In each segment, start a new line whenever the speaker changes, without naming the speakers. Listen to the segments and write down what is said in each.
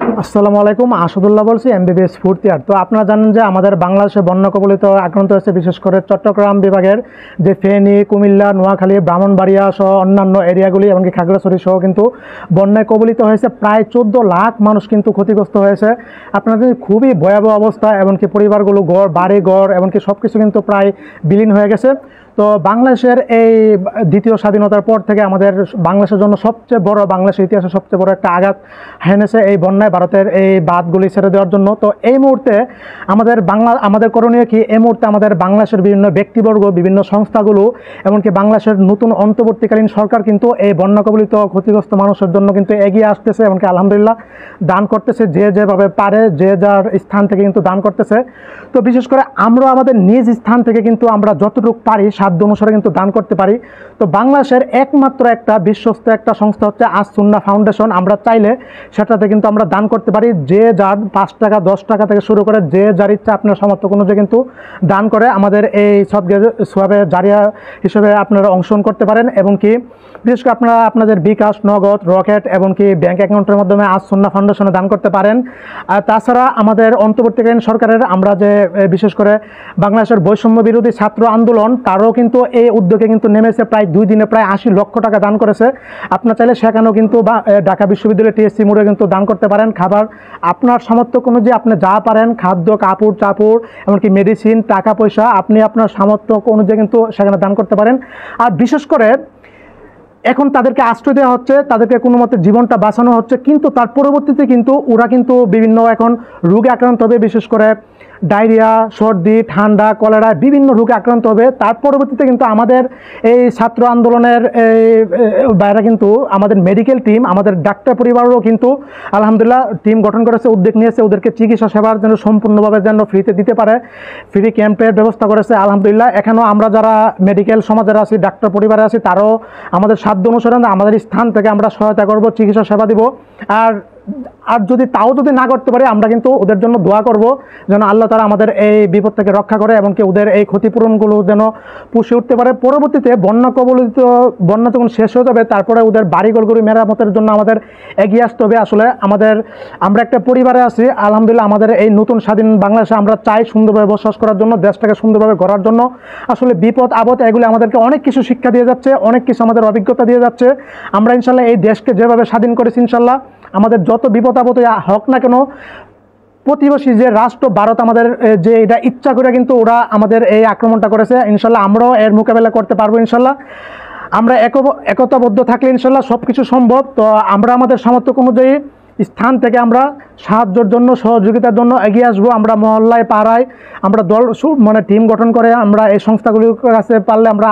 আসসালামু আলাইকুম, আসাদুল্লাহ বলছি, এমবিবিএস ফোর্থ ইয়ার। তো আপনারা জানেন যে আমাদের বাংলাদেশে বন্যা কবলিত আক্রান্ত হয়েছে বিশেষ করে চট্টগ্রাম বিভাগের যে ফেনী, কুমিল্লা, নোয়াখালী, ব্রাহ্মণবাড়িয়া সহ অন্যান্য এরিয়াগুলি এমনকি খাগড়াছড়ি সহ কিন্তু বন্যায় কবলিত হয়েছে। প্রায় 14 লাখ মানুষ কিন্তু ক্ষতিগ্রস্ত হয়েছে। আপনাদের খুবই ভয়াবহ অবস্থা, এমনকি পরিবারগুলো বাড়ি ঘর এমনকি সব কিছু কিন্তু প্রায় বিলীন হয়ে গেছে। তো বাংলাদেশের এই দ্বিতীয় স্বাধীনতার পর থেকে আমাদের বাংলাদেশের জন্য সবচেয়ে বড়, বাংলাদেশের ইতিহাসে সবচেয়ে বড় একটা আঘাত হেনেছে এই বন্যায় ভারতের এই বাঁধগুলি ছেড়ে দেওয়ার জন্য। তো এই মুহূর্তে আমাদের করণীয় কি? এই মুহূর্তে আমাদের বাংলাদেশের বিভিন্ন ব্যক্তিবর্গ, বিভিন্ন সংস্থাগুলো এমনকি বাংলাদেশের নতুন অন্তর্বর্তীকালীন সরকার কিন্তু এই বন্যা কবলিত ক্ষতিগ্রস্ত মানুষের জন্য কিন্তু এগিয়ে আসতেছে, এমনকি আলহামদুলিল্লাহ দান করতেছে, যে যেভাবে পারে যে যার স্থান থেকে কিন্তু দান করতেছে। তো বিশেষ করে আমরা আমাদের নিজ স্থান থেকে কিন্তু আমরা যতটুকু পারি সাধ্য অনুসারে কিন্তু দান করতে পারি। তো বাংলাদেশের একমাত্র একটা বিশ্বস্ত একটা সংস্থা হচ্ছে আস সুন্নাহ ফাউন্ডেশন। আমরা চাইলে সেটাতে কিন্তু আমরা দান করতে পারি। যে যার 5 টাকা 10 টাকা থেকে শুরু করে যে যার ইচ্ছা আপনার সামর্থ্য অনুযায়ী কিন্তু দান করে আমাদের এই সওয়াবে জারিয়া হিসেবে আপনারা অংশগ্রহণ করতে পারেন। এবং কি বিশেষ করে আপনারা আপনাদের বিকাশ, নগদ, রকেট এবং কি ব্যাংক অ্যাকাউন্টের মাধ্যমে আস সুন্নাহ ফাউন্ডেশনে দান করতে পারেন। আর তাছাড়া আমাদের অন্তর্বর্তীকালীন সরকারের আমরা যে বিশেষ করে বাংলাদেশের বৈষম্য বিরোধী ছাত্র আন্দোলন, তারও কিন্তু এই উদ্যোগে কিন্তু নেমেছে, প্রায় 2 দিনে প্রায় 80 লক্ষ টাকা দান করেছে। আপনার চাইলে সেখানেও কিন্তু বা ঢাকা বিশ্ববিদ্যালয় টিএসসি মোড়ে কিন্তু দান করতে পারেন। খাবার আপনার সামর্থ্য অনুযায়ী আপনি যা পারেন, খাদ্য, কাপড় চাপড় এমনকি মেডিসিন, টাকা পয়সা আপনি আপনার সামর্থ্য অনুযায়ী কিন্তু সেখানে দান করতে পারেন। আর বিশেষ করে এখন তাদেরকে আশ্রয় দেওয়া হচ্ছে, তাদেরকে কোনো মতে জীবনটা বাঁচানো হচ্ছে, কিন্তু তার পরবর্তীতে কিন্তু ওরা কিন্তু বিভিন্ন এখন রোগে আক্রান্ত হবে, বিশেষ করে ডায়রিয়া, সর্দি, ঠান্ডা, কলেরা বিভিন্ন রোগে আক্রান্ত হবে। তার পরবর্তীতে কিন্তু আমাদের এই ছাত্র আন্দোলনের বাইরে কিন্তু আমাদের মেডিকেল টিম, আমাদের ডাক্তার পরিবারও কিন্তু আলহামদুলিল্লাহ টিম গঠন করেছে, উদ্যোগ নিয়েছে ওদেরকে চিকিৎসা সেবার যেন সম্পূর্ণভাবে যেন ফ্রিতে দিতে পারে, ফ্রি ক্যাম্পের ব্যবস্থা করেছে আলহামদুলিল্লাহ। এখানেও আমরা যারা মেডিকেল সমাজের আছি, ডাক্তার পরিবারে আছি, তারাও আমাদের সাধ্য অনুসারে আমাদের স্থান থেকে আমরা সহায়তা করব, চিকিৎসা সেবা দিব। আর যদি না করতে পারে আমরা কিন্তু ওদের জন্য দোয়া করব যেন আল্লাহ তাআলা আমাদের এই বিপদ থেকে রক্ষা করে এবং কি ওদের এই ক্ষতিপূরণগুলো যেন পুষে উঠতে পারে। পরবর্তীতে বন্যা যখন শেষ হয়ে যাবে তারপরে ওদের বাড়িঘরগুলো মেরামতের জন্য আমাদের এগিয়ে আসতে হবে। আসলে আমরা একটা পরিবারে আছি আলহামদুলিল্লাহ। আমাদের এই নতুন স্বাধীন বাংলাদেশে আমরা চাই সুন্দরভাবে বসবাস করার জন্য, দেশটাকে সুন্দরভাবে গড়ার জন্য। আসলে বিপদ আপদ এগুলো আমাদেরকে অনেক কিছু শিক্ষা দিয়ে যাচ্ছে, অনেক কিছু আমাদের অভিজ্ঞতা দিয়ে যাচ্ছে। আমরা ইনশাল্লাহ এই দেশকে যেভাবে স্বাধীন করেছি ইনশাল্লাহ আমাদের যত বিপদ আপদ হোক না কেন, প্রতিবেশী যে রাষ্ট্র ভারত আমাদের যে এটা ইচ্ছা করে কিন্তু ওরা আমাদের এই আক্রমণটা করেছে, ইনশাল্লাহ আমরাও এর মোকাবেলা করতে পারবো ইনশাল্লাহ। আমরা একতাবদ্ধ থাকলে ইনশাল্লাহ সব কিছু সম্ভব। তো আমরা আমাদের সামর্থ্য অনুযায়ী স্থান থেকে আমরা সাহায্যের জন্য, সহযোগিতার জন্য এগিয়ে আসবো। আমরা মহল্লায়, পাড়ায় আমরা দল টিম গঠন করে আমরা এই সংস্থাগুলির কাছে পারলে আমরা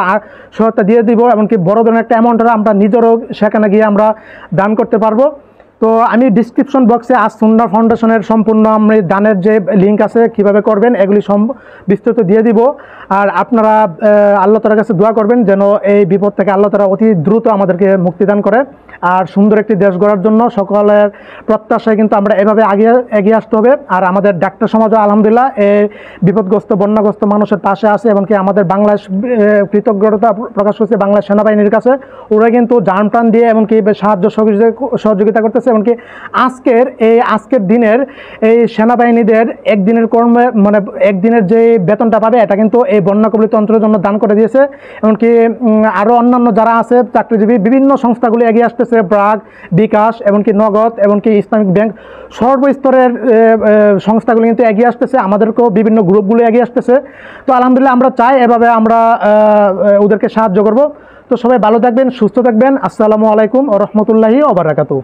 সহায়তা দিয়ে দিব। এমনকি বড় ধরনের একটা অ্যামাউন্টটা আমরা নিজেরও সেখানে গিয়ে আমরা দান করতে পারবো। তো আমি ডিসক্রিপশন বক্সে আস সুন্নাহ ফাউন্ডেশনের সম্পূর্ণ আমি দানের যে লিঙ্ক আছে কিভাবে করবেন এগুলি বিস্তৃত দিয়ে দিব। আর আপনারা আল্লাহ তাআলার কাছে দোয়া করবেন যেন এই বিপদ থেকে আল্লাহ তাআলা অতি দ্রুত আমাদেরকে মুক্তিদান করে। আর সুন্দর একটি দেশ গড়ার জন্য সকলের প্রত্যাশায় কিন্তু আমরা এভাবে এগিয়ে আসতে হবে। আর আমাদের ডাক্তার সমাজও আলহামদুলিল্লাহ এই বিপদগ্রস্ত বন্যাগ্রস্ত মানুষের পাশে আছে এবং কি আমাদের বাংলাদেশ কৃতজ্ঞতা প্রকাশ করছে বাংলাদেশ সেনাবাহিনীর কাছে। ওরা কিন্তু জান প্রাণ দিয়ে এমনকি সাহায্য সহযোগিতা করতেছে। এমনকি আজকের দিনের এই সেনাবাহিনীদের একদিনের কর্মে একদিনের যে বেতনটা পাবে এটা কিন্তু এই বন্যা কবলিত অঞ্চলের জন্য দান করে দিয়েছে। এমনকি আরও অন্যান্য যারা আছে চাকরিজীবী বিভিন্ন সংস্থাগুলি এগিয়ে আসতেছে, ব্রাক, বিকাশ এমনকি নগদ এমনকি ইসলামিক ব্যাংক সর্বস্তরের সংস্থাগুলি কিন্তু এগিয়ে আসতেছে, আমাদেরকেও বিভিন্ন গ্রুপগুলো এগিয়ে আসতেছে। তো আলহামদুলিল্লাহ আমরা চাই এভাবে আমরা ওদেরকে সাহায্য করব। তো সবাই ভালো থাকবেন, সুস্থ থাকবেন। আসসালামু আলাইকুম ওয়া রাহমাতুল্লাহি ওয়া বারাকাতুহু।